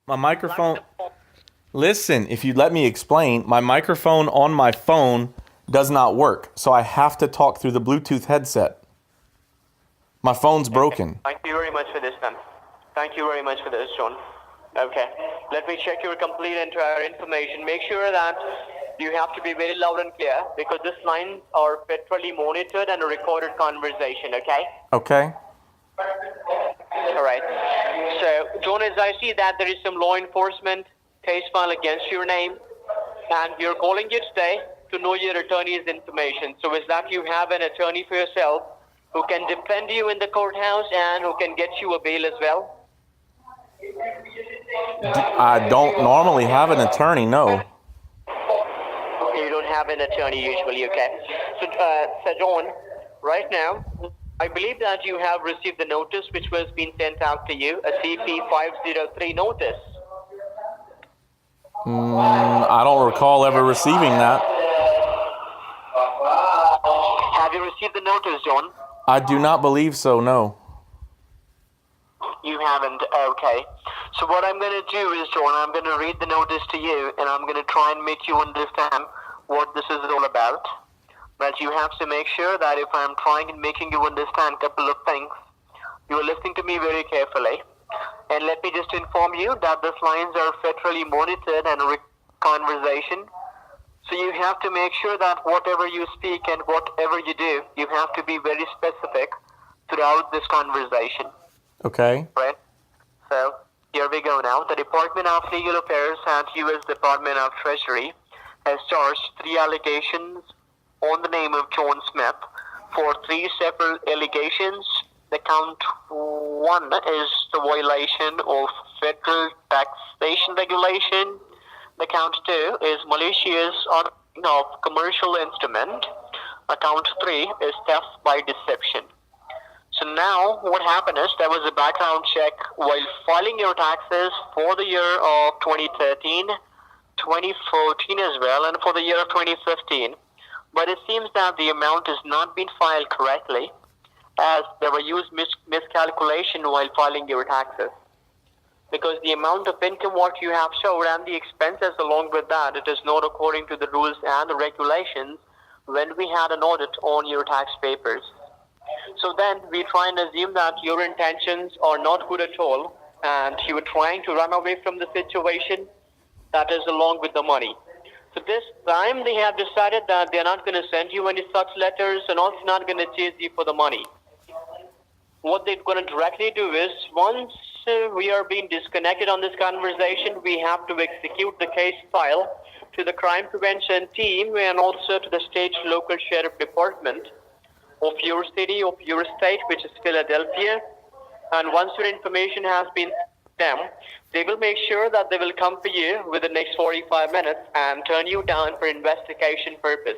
My microphone. Listen, if you'd let me explain, my microphone on my phone does not work, so I have to talk through the Bluetooth headset. My phone's Okay. broken. Thank you very much for this, then. Thank you very much for this, John. Okay. Let me check your complete entire information. Make sure that you have to be very loud and clear because these lines are federally monitored and a recorded conversation, okay? Okay? All right. So, John, as I see that there is some law enforcement case file against your name, and we are calling you today to know your attorney's information. So, is that you have an attorney for yourself who can defend you in the courthouse and who can get you a bail as well? I don't normally have an attorney, no. You don't have an attorney usually, okay? So John, right now, I believe that you have received the notice which was being sent out to you, a CP503 notice. I don't recall ever receiving that. Have you received the notice, John? I do not believe so, no. You haven't, okay. So what I'm going to do is, John, I'm going to read the notice to you, and I'm going to try and make you understand what this is all about. But you have to make sure that if I'm trying and making you understand a couple of things, you are listening to me very carefully. And let me just inform you that these lines are federally monitored and a conversation. So you have to make sure that whatever you speak and whatever you do, you have to be very specific throughout this conversation. Okay. Right? So here we go now. The Department of Legal Affairs and U.S. Department of Treasury has charged 3 allegations on the name of John Smith for 3 separate allegations. The count 1 is the violation of federal taxation regulation. The count 2 is malicious ordering of commercial instrument. Count 3 is theft by deception. So now what happened is there was a background check while filing your taxes for the year of 2013, 2014 as well, and for the year of 2015. But it seems that the amount has not been filed correctly as there were used miscalculation while filing your taxes. Because the amount of income what you have showed and the expenses along with that, it is not according to the rules and the regulations when we had an audit on your tax papers. So then we try and assume that your intentions are not good at all and you were trying to run away from the situation that is along with the money. So this time they have decided that they're not going to send you any such letters and also not going to chase you for the money. What they're going to directly do is once we are being disconnected on this conversation, we have to execute the case file to the crime prevention team and also to the state local sheriff department of your city, of your state, which is Philadelphia. And once your information has been them, they will make sure that they will come for you within the next 45 minutes and turn you down for investigation purpose.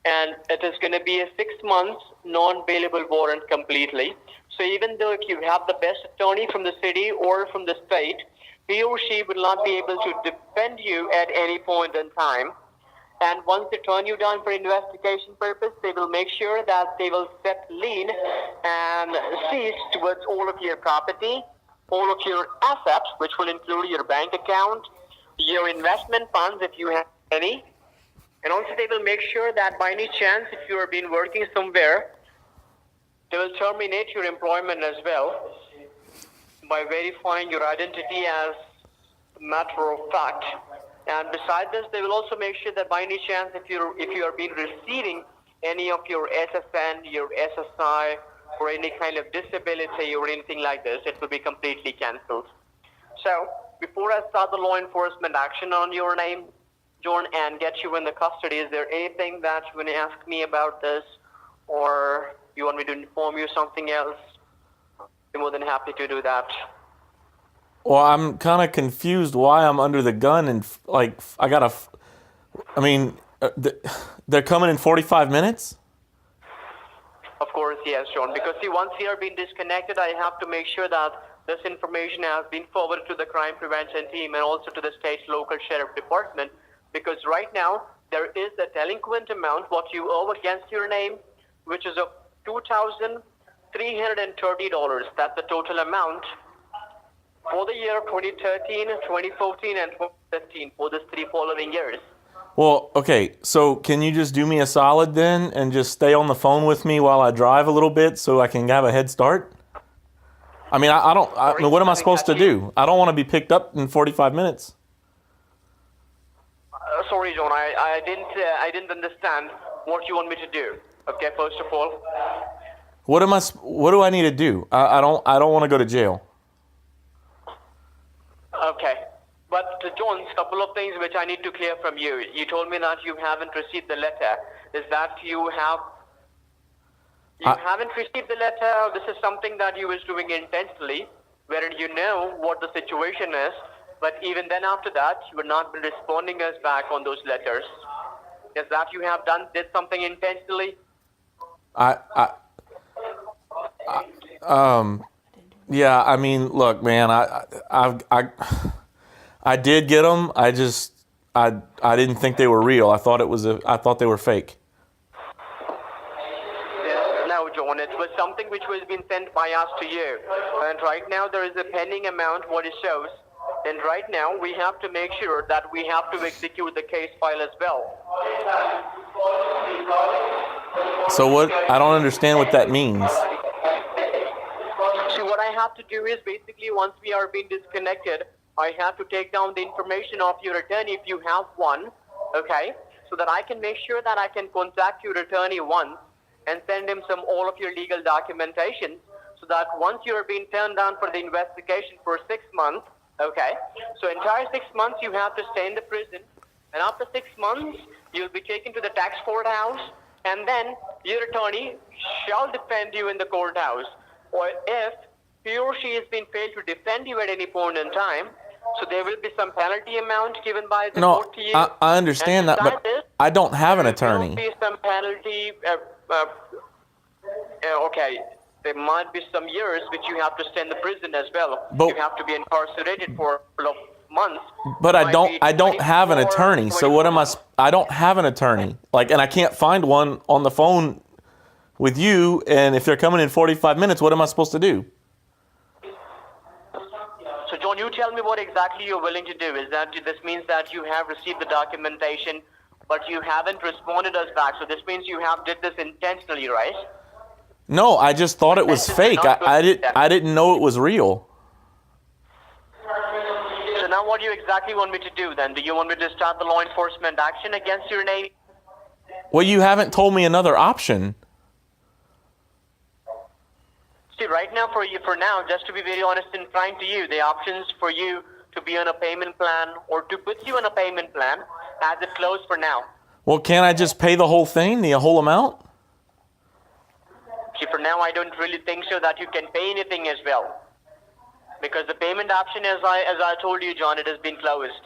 And it is going to be a 6 months non-bailable warrant completely. So even though if you have the best attorney from the city or from the state, he or she will not be able to defend you at any point in time. And once they turn you down for investigation purpose, they will make sure that they will set lien and cease towards all of your property, all of your assets, which will include your bank account, your investment funds if you have any. And also they will make sure that by any chance, if you have been working somewhere, they will terminate your employment as well by verifying your identity as a matter of fact. And besides this, they will also make sure that by any chance, if you are been receiving any of your SSN, your SSI, or any kind of disability or anything like this, it will be completely cancelled. So before I start the law enforcement action on your name, John, and get you in the custody, is there anything that you want to ask me about this, or you want me to inform you something else? I'm more than happy to do that. Well, I'm kind of confused why I'm under the gun and they're coming in 45 minutes? Of course, yes, John. Because see, once you are being disconnected, I have to make sure that this information has been forwarded to the crime prevention team and also to the state local sheriff department. Because right now, there is a delinquent amount, what you owe against your name, which is of $2,330. That's the total amount for the year 2013, 2014, and 2015, for these 3 following years. Well, okay, so can you just do me a solid then and just stay on the phone with me while I drive a little bit so I can have a head start? I mean, I mean, what am I supposed to do? I don't want to be picked up in 45 minutes. Sorry, John, I didn't understand what you want me to do. Okay, first of all. What do I need to do? I don't want to go to jail. Okay. But John, a couple of things which I need to clear from you. You told me that you haven't received the letter. Is that you haven't received the letter? This is something that you was doing intentionally, wherein you know what the situation is, but even then after that, you would not be responding us back on those letters. Is that you have did something intentionally? Yeah, I mean, look, man, I did get them. I didn't think they were real. I thought they were fake. No, John, it was something which was being sent by us to you. And right now there is a pending amount what it shows. And right now we have to make sure that we have to execute the case file as well. So what? I don't understand what that means. See, what I have to do is basically once we are being disconnected, I have to take down the information of your attorney if you have one, okay? So that I can make sure that I can contact your attorney once and send him all of your legal documentation so that once you're being turned down for the investigation for 6 months, okay? So entire 6 months you have to stay in the prison, and after 6 months you'll be taken to the tax courthouse, and then your attorney shall defend you in the courthouse. Or if he or she has been failed to defend you at any point in time, so there will be some penalty amount given by the court to you. I understand that, but I don't have an attorney. There will be some penalty. Okay, there might be some years which you have to stay in the prison as well. But you have to be incarcerated for a couple of months. But I don't have an attorney. So what am I don't have an attorney. And I can't find one on the phone with you, and if they're coming in 45 minutes, what am I supposed to do? So, John, you tell me what exactly you're willing to do. Is that this means that you have received the documentation, but you haven't responded us back? So this means you did this intentionally, right? No, I just thought it was fake. I didn't know it was real. So now, what do you exactly want me to do then? Do you want me to start the law enforcement action against your name? Well, you haven't told me another option. See, right now, for now, just to be very honest and frank to you, the options for you to be on a payment plan or to put you on a payment plan as it closed for now. Well, can't I just pay the whole thing, the whole amount? See, for now, I don't really think so that you can pay anything as well. Because the payment option, as I told you, John, it has been closed.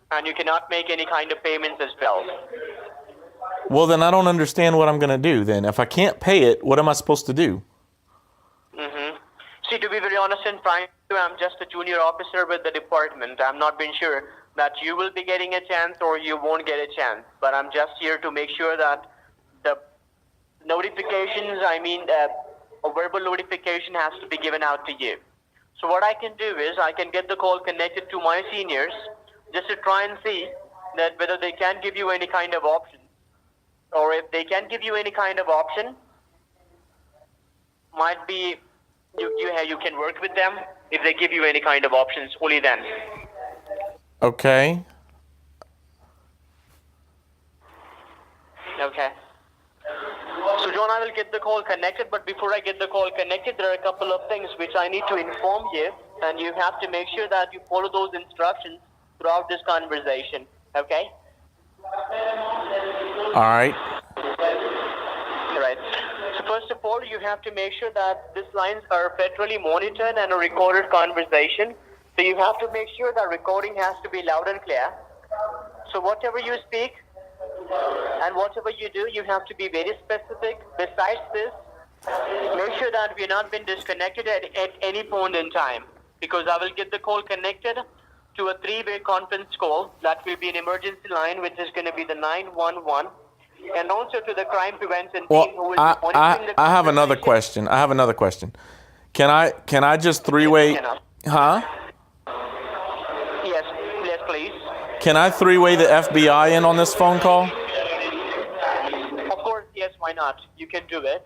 And you cannot make any kind of payments as well. Well, then I don't understand what I'm going to do then. If I can't pay it, what am I supposed to do? See, to be very honest and frank, I'm just a junior officer with the department. I'm not being sure that you will be getting a chance or you won't get a chance. But I'm just here to make sure that the notifications, a verbal notification has to be given out to you. So what I can do is I can get the call connected to my seniors just to try and see that whether they can give you any kind of option. Or if they can give you any kind of option, might be you can work with them. If they give you any kind of options, only then. Okay. Okay. So, John, I will get the call connected, but before I get the call connected, there are a couple of things which I need to inform you, and you have to make sure that you follow those instructions throughout this conversation. Okay? All right. Right. So first of all, you have to make sure that these lines are federally monitored and a recorded conversation. So you have to make sure that recording has to be loud and clear. So whatever you speak and whatever you do, you have to be very specific. Besides this, make sure that we are not been disconnected at any point in time, because I will get the call connected to a 3-way conference call. That will be an emergency line, which is going to be the 911. And also to the crime prevention team who will be monitoring the I have another question. Can I just 3-way? Huh? Can I three-way the FBI in on this phone call? Of course, yes, why not? You can do it.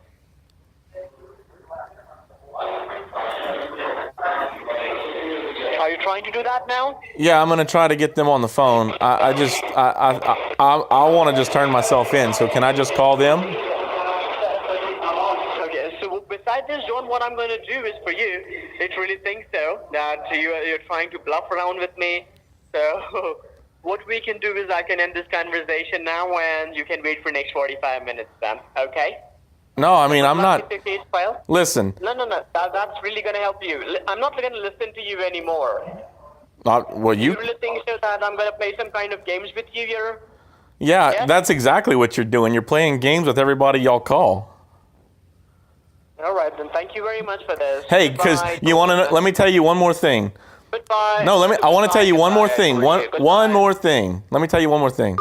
Are you trying to do that now? Yeah, I'm gonna try to get them on the phone. I want to just turn myself in. So can I just call them? Okay, so besides this, John, what I'm going to do is for you, it really thinks so, that you're trying to bluff around with me. So what we can do is I can end this conversation now and you can wait for next 45 minutes then, okay? No, I mean, I'm not. Your case file? Listen. No. That's really going to help you. I'm not going to listen to you anymore. Well, You really think so that I'm going to play some kind of games with you here? Yeah, that's exactly what you're doing. You're playing games with everybody y'all call. All right, then thank you very much for this. Hey, because you want to. Let me tell you one more thing. Goodbye. No, I want to tell you one more thing. One Goodbye. more thing. Let me tell you one more thing.